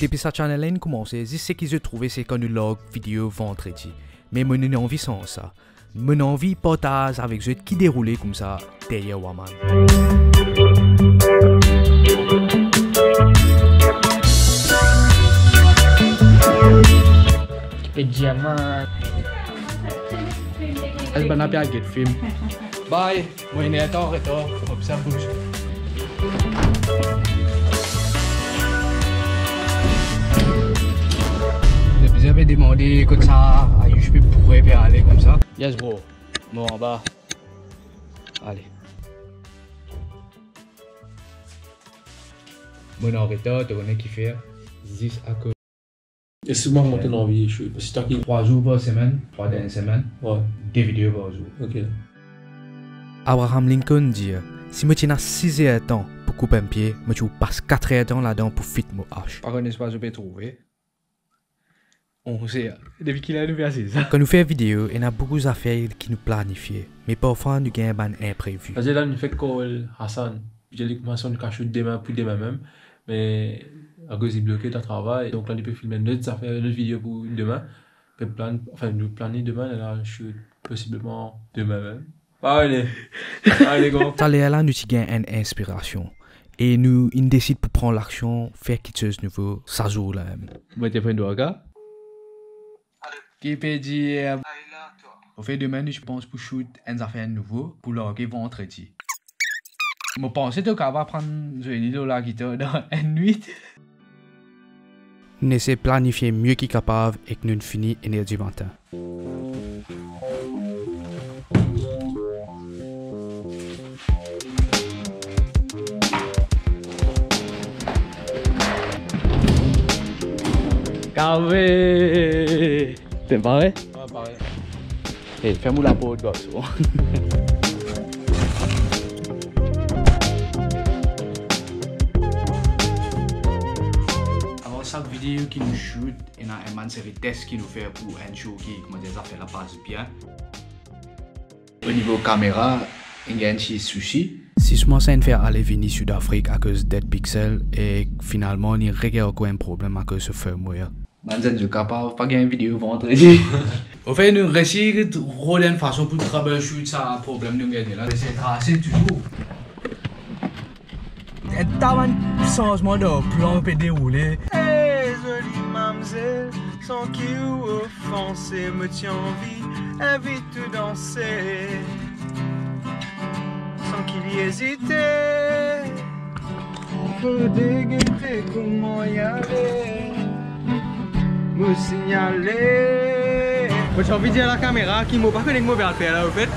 depuis sa channel a commencé, ce que j'ai trouvé c'est qu'on log vidéo vendredi. Mais mon envie sans ça. Mon envie partage avec ceux qui déroulaient comme ça derrière Waman. Et diamant. Est-ce qu'on a bien get film? Bye. Moi, il est en retard. Hop, ça bouge. Vous avez demandé comme ça, je pourrais bien aller comme ça. Yes, bro. Bon, en bas. Allez. Bon, en retard, tu connais qui fait 10 à cause. Et si moi monter dans la vie, je suis pas si 3 jours par semaine, 3 dernières semaines, ouais. 2 vidéos par jour. Ok. Abraham Lincoln dit, si je tiens 6 heures de temps pour couper un pied, je passe 4 heures de temps là-dedans pour fit mon hache. Par contre, pas je peux trouver. On sait, depuis qu'il a l'université. Quand nous faisons vidéo, il y a beaucoup d'affaires qui nous planifient, mais parfois nous avons un imprévu. Parce que là, nous faisons call Hassan. J'ai commencé à cacher demain, puis demain même. Mais à cause il bloqué dans le travail, donc là, nous pouvons filmer notre vidéo pour demain. Nous planer demain, et là, je suis possiblement demain même. Allez, allez, go. Ça, là, nous avons une inspiration. Et nous décidons pour prendre l'action, faire quelque chose de nouveau, ça joue là même. Vous êtes prêts de regarder? Qui peut dire au fait demain je pense pour shoot un affaire nouveau pour le vendredi. Je pense que va prendre la guitare dans une nuit. Nous essayons de planifier mieux qu'il capable et que nous finissons énergie matin. Carré. T'es pareil? Ouais, pareil. Hey, fais-moi la peau de gosse. Alors, chaque vidéo qui nous shoot, il y a une série de tests qui nous fait pour un show qui, comment dire, ça fait la passe bien. Au niveau caméra, il y a un petit souci. Si je m'enseigne à faire aller venir Sud-Afrique à cause de Pixel et finalement, il y a un problème à cause de firmware. Je suis capable pas une vidéo vendredi. Au fait, nous réussissons de rouler une façon pour troubleshoot ça problème nous gagner là. C'est tracé toujours. Et t'as un changement de plan peut dérouler. Hey, jolie mademoiselle, sans qui ou offenser me tient en vie, invite te danser. Sans qu'il y hésitait, on peut dégueter comment y aller. Me signaler. J'ai envie de dire à la caméra qui m'a pas connu que moi bien le faire là au fait.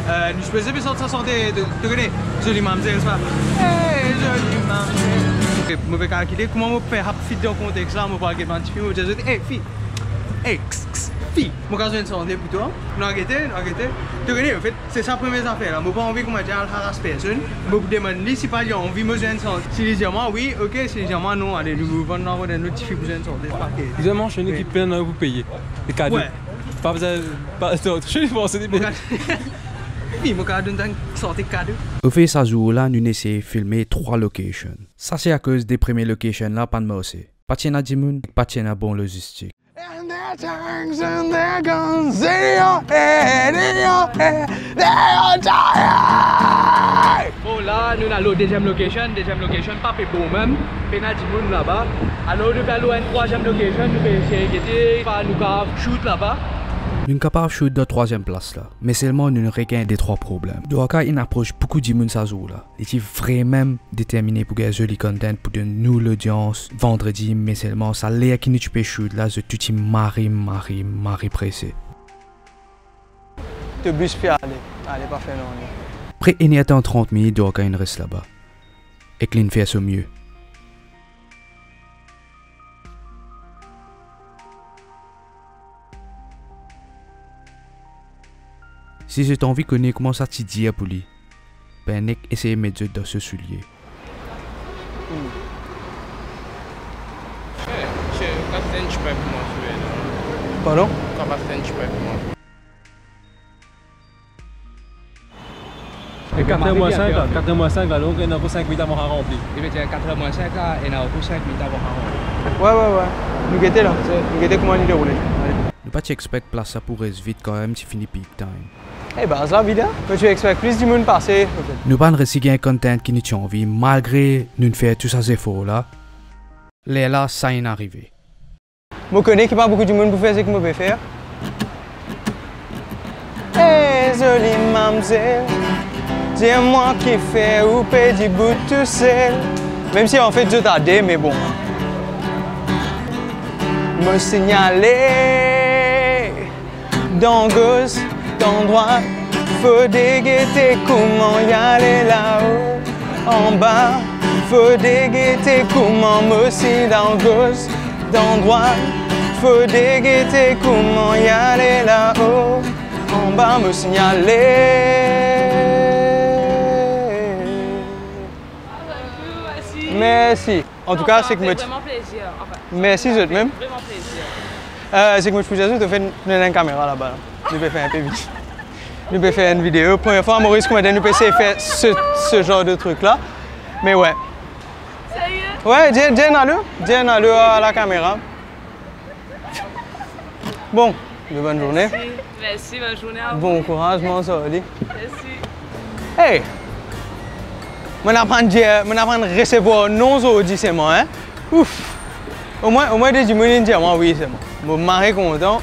Je faisais bien sortir santé de connaître jolie mademoiselle ça. Hey jolie mademoiselle. Je vais calculer comment je peux faire fit dans le contexte là, je vais pas regarder un petit film, je vais dire hey fille. Hey fille. Je vais faire une santé pour toi. Non arrêtez. Tu connais en fait, c'est sa première affaire là. Je n'ai pas envie qu'on m'a dit à harasse personne. Je me demande si pas il a envie de me joindre santé. Si les diamants oui, ok, si les diamants non, allez nous vendre dans notre fille pour joindre santé. Ils ont enchaîné qui peine à vous payer. Les cadeaux. Ouais. Pas besoin. Je vais penser des bêtes. Oui, je vais donner une sortie de cadeau. Au fait, ce jour-là, nous essayons de filmer 3 locations. Ça, c'est à cause des premières locations là, pas de merci. Pas de chien Dimoun, pas de chien à bon logistique. And their tongues and their guns in your head, they are dying. Bon, là, nous avons la deuxième location, pas fait bon même. Puis nous avons là-bas. Alors, nous allons une troisième location, nous allons essayer de nous shoot là-bas. Nous sommes capables de shoot de la troisième place là, mais seulement nous regagnons des 3 problèmes. Donc, il approche beaucoup de monde ça jour là. Il est vraiment déterminé pour gagner joli content pour de nous l'audience vendredi, mais seulement ça l'air qui nous peut shoot là, je tout marie pressé. Te bus puis allez pas faire non. Après il y a 30 minutes, donc il reste là-bas. Et Clint fait son mieux. Si j'ai envie de connaître comment ça te dit pour lui, ben Nick essaye de mettre dans ce soulier. Pardon? Et 4h-5, alors, il y a 5 minutes à remplir. Il veut dire 4h-5, il y a 5 minutes à remplir. Ouais. Nous guettons là. Nous guettons comment il déroule. Nous pas expect place ça pour rester vite quand même si fini peak time. Eh ben, c'est la vidéo. Tu expectes plus du monde passer. Nous pas réussi un content qui nous tient envie malgré nous faire tous ces efforts là. Là, ça y est arrivé. Je connais qu'il n'y a pas beaucoup de monde pour faire ce que je peux faire. Hey, jolie mademoiselle, dis-moi qui fait ou paye du bout tout seul. Même si en fait je t'adore, mais bon. Me signaler dans gauche, dans droite, faut déguetter comment y aller là-haut, en bas. Faut déguetter comment me si dans gauche, dans droite. Faut déguetter comment y aller là-haut, en bas me signaler. Merci. En tout cas, c'est que me. Vraiment plaisir. Enfin, Merci, je te même. Vraiment plaisir. C'est que moi, je peux juste te faire une caméra là-bas. Nous pouvons faire un peu vite. Nous pouvons faire une vidéo. Première fois, Maurice, nous pouvons essayer de faire ce genre de truc-là. Mais ouais. Sérieux? Ouais, dis à la caméra. Bon, de bonne journée. Merci, bonne journée à vous. Bon courage, mon Soli. Merci. Hey! Je apprends à recevoir non aujourd'hui, c'est moi, hein? Ouf! Au moins, des gens qui disent oui, c'est moi. Je suis marré content.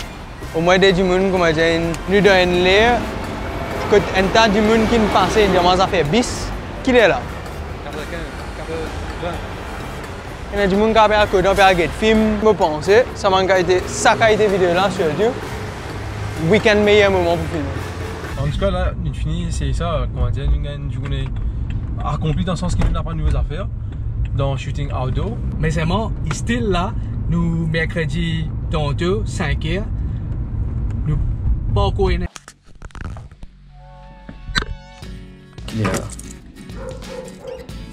Au moins, des gens qui nous donnent l'air. Quand un tas de gens qui nous passent, ils disent ça fait bis. Qui est là? Il y a des gens qui ont fait des films, je pense. Ça a été vidéo là sur YouTube. Week-end meilleur moment pour filmer. En tout cas, là, nous finissons, c'est ça, comment dire, nous avons une journée accomplie dans le sens qu'il n'y a pas de nouvelles affaires dans le shooting outdoor. Mais c'est moi, il est still là, nous mercredi tantôt, 5h, nous pas encore une. Yeah.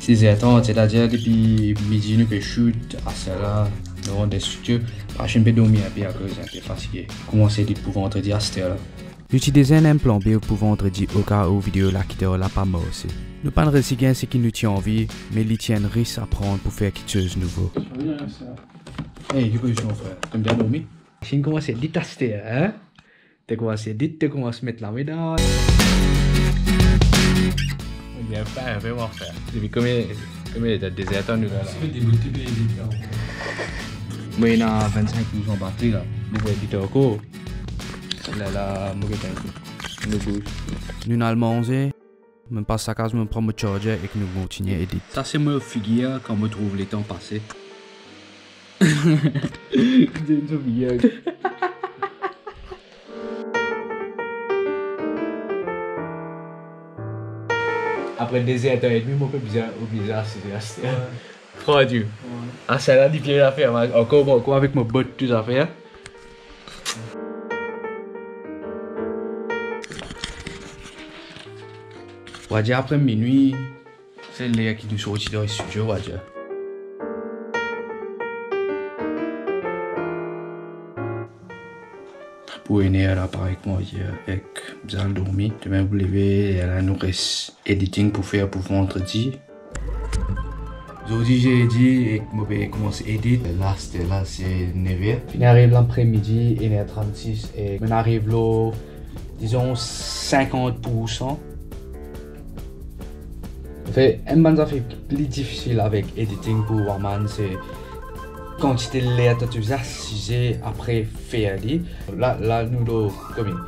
6h30, c'est-à-dire depuis midi, nous pouvons shoot à celle-là, nous avons des studios. Je ne peux pas dormir un peu à cause d'un peu fatigué. Commencer pour vendredi à cette heure-là. J'utilise un plan B pour vendredi au cas où vidéo là qui est là pas mal aussi. Nous pas de réciter ce qui nous tient envie, mais ils tiennent risque à prendre pour faire quelque chose de nouveau. Hey, qu'est-ce que tu fais, frère? T'aimes bien dormir? Si tu commences à dire tester, hein? Tu commences à dire, tu commences à mettre la médaille. Il y a pas vraiment faire. Depuis combien de déserteurs nous là? Moi, il y a 25% de batterie là. Nous pouvons éditer encore. Là, nous allons manger, je passe à casa, je prends mon charger et que nous continuons à éditer. Ça, c'est mon figure quand je trouve les temps passés. Après 2h30, je peux bizarre, c'est trop dur. Ah, ça là, difficile à faire. Encore avec mon bot, tout à faire. On va dire après minuit, c'est l'air qui nous sortit dans le studio, on va dire. Pour une heure là, pareil que moi hier, avec bien dormi. Demain vous levez, et là nous reste editing pour faire pour vendredi. Aujourd'hui j'ai dit et je vais commencer à éditer. Là c'est 9h. On arrive l'après-midi, 1h36 et on arrive là, disons 50%. C'est un peu plus difficile avec editing pour Warman, c'est quantité de lettres tu assises après faire. Là nous avons comme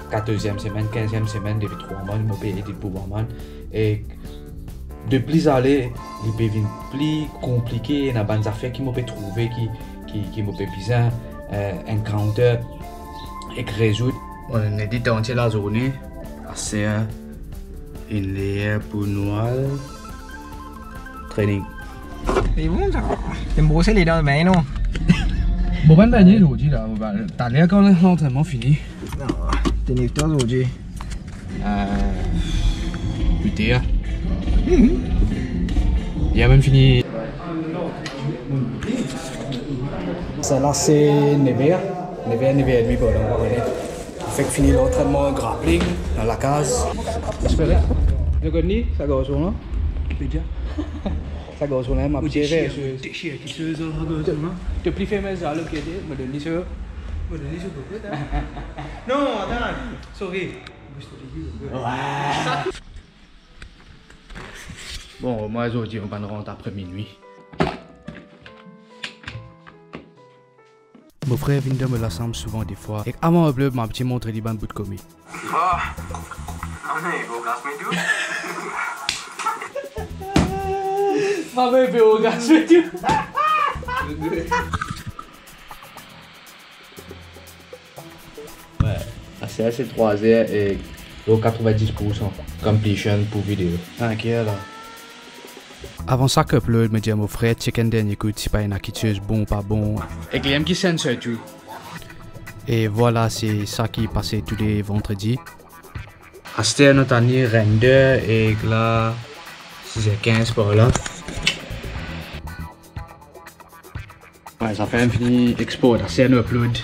14e semaine, 15e semaine depuis 3 mois, nous avons édité pour Warman. Et de plus aller, il peut devenir plus compliqué, il y a des affaires qui m'ont trouvé qui m'ont besoin encounter et résoudre. On édite entière la journée, assez une layer pour Noël. Training. C'est bon ça. Tu me brosser les dents bien non? Bon ben dernier aujourd'hui là, t'as l'air quand l'entraînement fini. Non, t'es nettoyé aujourd'hui. Putain. Il a même fini. Celle-là c'est 9h. 9h30 pour l'entraînement. Fait que fini l'entraînement grappling dans la case. J'espère. Le Godny, ça gosse là. Pédia. Ça gosse on a ma petite Déchire qui se faisait la gosse, non? Tu plus fameux à l'autre côté, me donne ça. Me donne ça beaucoup, non, attends, sorry. Ouais. Bon, moi aujourd'hui on va rentrer après minuit. Mon frère vient de me l'assemble souvent des fois. Et avant le bleu, ma petite montre les bandes bout de commis. Oh, on est beau gars, mais tout. Ma mère fait au gaz, mais tout. Ouais, c'est 3 heures et 90% completion pour vidéo. Ok là. Avant ça, que upload me dit à mon frère, chicken dernier coup, si pas une acquitteuse bon ou pas bon. Et qu'il aime qui sent ça tout. Et voilà, c'est ça qui est passé tous les vendredis. C'était notre année render et là, 6h15 par là. Ouais, ça fait un fini expo, c'est un upload.